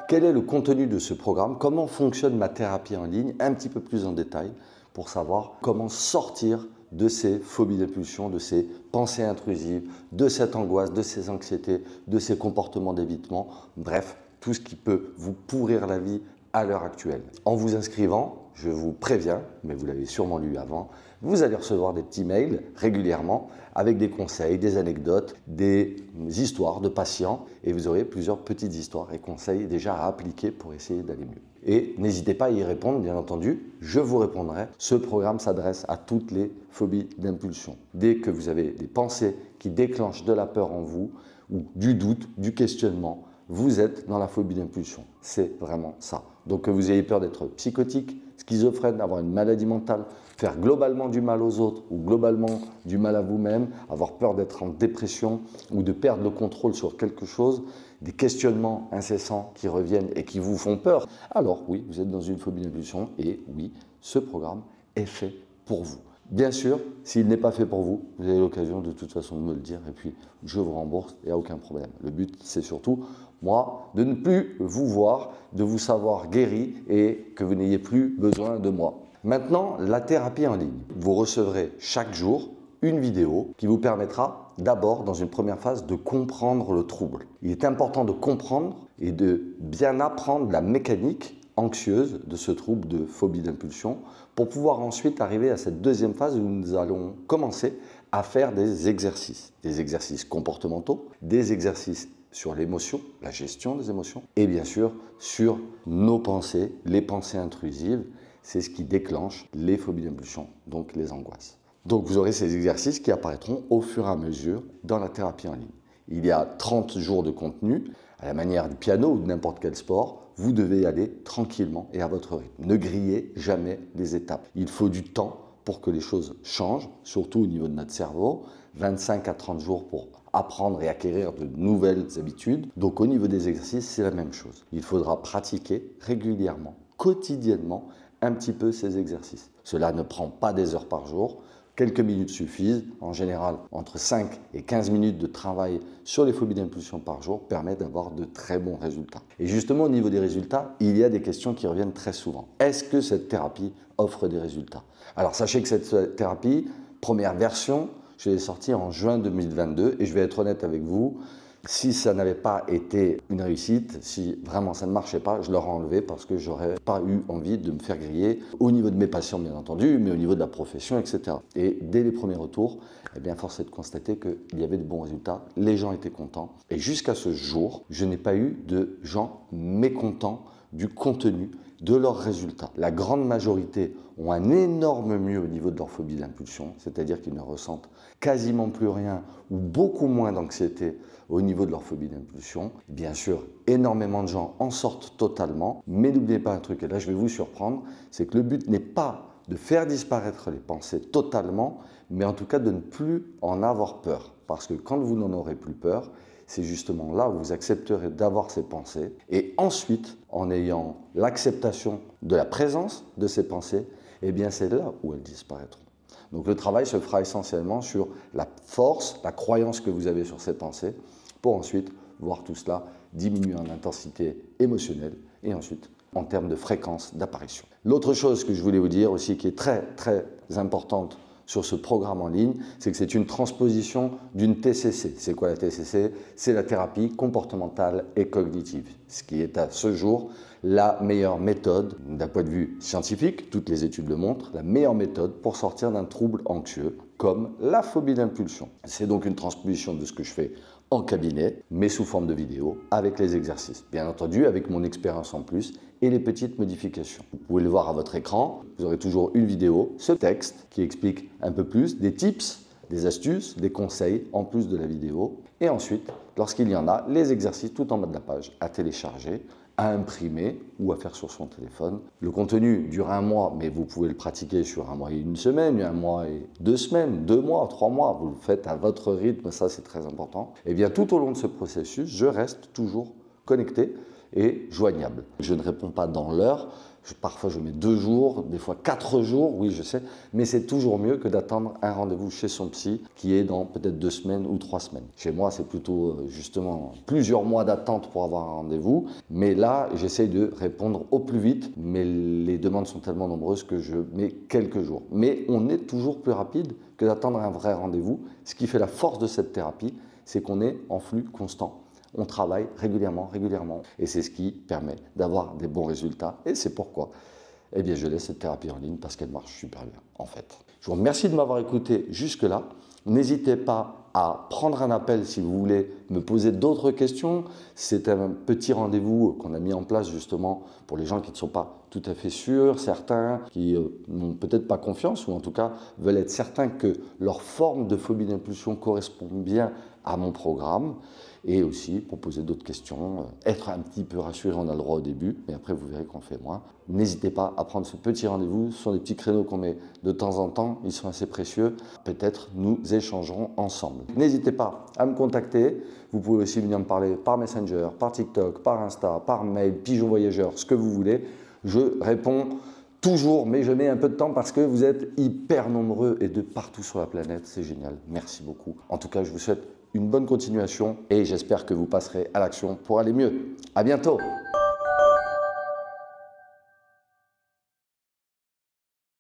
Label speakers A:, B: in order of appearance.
A: quel est le contenu de ce programme, comment fonctionne ma thérapie en ligne, un petit peu plus en détail, pour savoir comment sortir de ces phobies d'impulsion, de ces pensées intrusives, de cette angoisse, de ces anxiétés, de ces comportements d'évitement, bref, tout ce qui peut vous pourrir la vie à l'heure actuelle. En vous inscrivant, je vous préviens, mais vous l'avez sûrement lu avant, vous allez recevoir des petits mails régulièrement avec des conseils, des anecdotes, des histoires de patients et vous aurez plusieurs petites histoires et conseils déjà à appliquer pour essayer d'aller mieux. Et n'hésitez pas à y répondre, bien entendu, je vous répondrai. Ce programme s'adresse à toutes les phobies d'impulsion. Dès que vous avez des pensées qui déclenchent de la peur en vous ou du doute, du questionnement, vous êtes dans la phobie d'impulsion. C'est vraiment ça. Donc que vous ayez peur d'être psychotique, schizophrène, d'avoir une maladie mentale, faire globalement du mal aux autres ou globalement du mal à vous-même, avoir peur d'être en dépression ou de perdre le contrôle sur quelque chose, des questionnements incessants qui reviennent et qui vous font peur, alors oui, vous êtes dans une phobie d'impulsion et oui, ce programme est fait pour vous. Bien sûr, s'il n'est pas fait pour vous, vous avez l'occasion de toute façon de me le dire et puis je vous rembourse, il n'y a aucun problème. Le but, c'est surtout, moi, de ne plus vous voir, de vous savoir guéri et que vous n'ayez plus besoin de moi. Maintenant, la thérapie en ligne. Vous recevrez chaque jour une vidéo qui vous permettra d'abord, dans une première phase, de comprendre le trouble. Il est important de comprendre et de bien apprendre la mécanique anxieuse de ce trouble de phobie d'impulsion pour pouvoir ensuite arriver à cette deuxième phase où nous allons commencer à faire des exercices comportementaux, des exercices sur l'émotion, la gestion des émotions et bien sûr sur nos pensées, les pensées intrusives. C'est ce qui déclenche les phobies d'impulsion, donc les angoisses. Donc vous aurez ces exercices qui apparaîtront au fur et à mesure dans la thérapie en ligne. Il y a 30 jours de contenu, à la manière du piano ou de n'importe quel sport, vous devez y aller tranquillement et à votre rythme. Ne grillez jamais les étapes. Il faut du temps pour que les choses changent, surtout au niveau de notre cerveau. 25 à 30 jours pour apprendre et acquérir de nouvelles habitudes. Donc au niveau des exercices, c'est la même chose. Il faudra pratiquer régulièrement, quotidiennement, un petit peu ces exercices. Cela ne prend pas des heures par jour. Quelques minutes suffisent. En général, entre 5 et 15 minutes de travail sur les phobies d'impulsion par jour permet d'avoir de très bons résultats. Et justement, au niveau des résultats, il y a des questions qui reviennent très souvent. Est-ce que cette thérapie offre des résultats? Alors, sachez que cette thérapie, première version, je l'ai sortie en juin 2022 et je vais être honnête avec vous, si ça n'avait pas été une réussite, si vraiment ça ne marchait pas, je l'aurais enlevé parce que j'aurais pas eu envie de me faire griller au niveau de mes patients bien entendu, mais au niveau de la profession, etc. Et dès les premiers retours, eh bien, force est de constater qu'il y avait de bons résultats, les gens étaient contents. Et jusqu'à ce jour, je n'ai pas eu de gens mécontents du contenu de leurs résultats. La grande majorité ont un énorme mieux au niveau de leur phobie d'impulsion, c'est-à-dire qu'ils ne ressentent quasiment plus rien ou beaucoup moins d'anxiété au niveau de leur phobie d'impulsion. Bien sûr, énormément de gens en sortent totalement, mais n'oubliez pas un truc, et là je vais vous surprendre, c'est que le but n'est pas de faire disparaître les pensées totalement, mais en tout cas de ne plus en avoir peur. Parce que quand vous n'en aurez plus peur, c'est justement là où vous accepterez d'avoir ces pensées. Et ensuite, en ayant l'acceptation de la présence de ces pensées, eh bien c'est là où elles disparaîtront. Donc le travail se fera essentiellement sur la force, la croyance que vous avez sur ces pensées, pour ensuite voir tout cela diminuer en intensité émotionnelle et ensuite en termes de fréquence d'apparition. L'autre chose que je voulais vous dire aussi qui est très très importante sur ce programme en ligne, c'est que c'est une transposition d'une TCC. C'est quoi la TCC? C'est la thérapie comportementale et cognitive, ce qui est à ce jour la meilleure méthode d'un point de vue scientifique, toutes les études le montrent, la meilleure méthode pour sortir d'un trouble anxieux comme la phobie d'impulsion. C'est donc une transposition de ce que je fais en cabinet, mais sous forme de vidéo, avec les exercices. Bien entendu, avec mon expérience en plus et les petites modifications. Vous pouvez le voir à votre écran, vous aurez toujours une vidéo, ce texte qui explique un peu plus, des tips, des astuces, des conseils en plus de la vidéo. Et ensuite, lorsqu'il y en a, les exercices tout en bas de la page à télécharger, à imprimer ou à faire sur son téléphone. Le contenu dure un mois, mais vous pouvez le pratiquer sur un mois et une semaine, un mois et 2 semaines, 2 mois, 3 mois. Vous le faites à votre rythme, ça c'est très important. Et bien tout au long de ce processus, je reste toujours connecté et joignable. Je ne réponds pas dans l'heure. Parfois, je mets 2 jours, des fois 4 jours, oui, je sais, mais c'est toujours mieux que d'attendre un rendez-vous chez son psy qui est dans peut-être 2 semaines ou 3 semaines. Chez moi, c'est plutôt justement plusieurs mois d'attente pour avoir un rendez-vous, mais là, j'essaye de répondre au plus vite, mais les demandes sont tellement nombreuses que je mets quelques jours. Mais on est toujours plus rapide que d'attendre un vrai rendez-vous. Ce qui fait la force de cette thérapie, c'est qu'on est en flux constant. On travaille régulièrement, et c'est ce qui permet d'avoir des bons résultats. Et c'est pourquoi eh bien, je laisse cette thérapie en ligne parce qu'elle marche super bien, en fait. Je vous remercie de m'avoir écouté jusque-là. N'hésitez pas à prendre un appel si vous voulez me poser d'autres questions. C'est un petit rendez-vous qu'on a mis en place justement pour les gens qui ne sont pas tout à fait sûrs, certains qui n'ont peut-être pas confiance ou en tout cas veulent être certains que leur forme de phobie d'impulsion correspond bien à mon programme. Et aussi pour poser d'autres questions, être un petit peu rassuré, on a le droit au début, mais après vous verrez qu'on fait moins. N'hésitez pas à prendre ce petit rendez-vous, ce sont des petits créneaux qu'on met de temps en temps, ils sont assez précieux, peut-être nous échangerons ensemble. N'hésitez pas à me contacter, vous pouvez aussi venir me parler par Messenger, par TikTok, par Insta, par mail, pigeon voyageur, ce que vous voulez. Je réponds toujours, mais je mets un peu de temps parce que vous êtes hyper nombreux et de partout sur la planète, c'est génial, merci beaucoup. En tout cas, je vous souhaite une bonne continuation et j'espère que vous passerez à l'action pour aller mieux. À bientôt!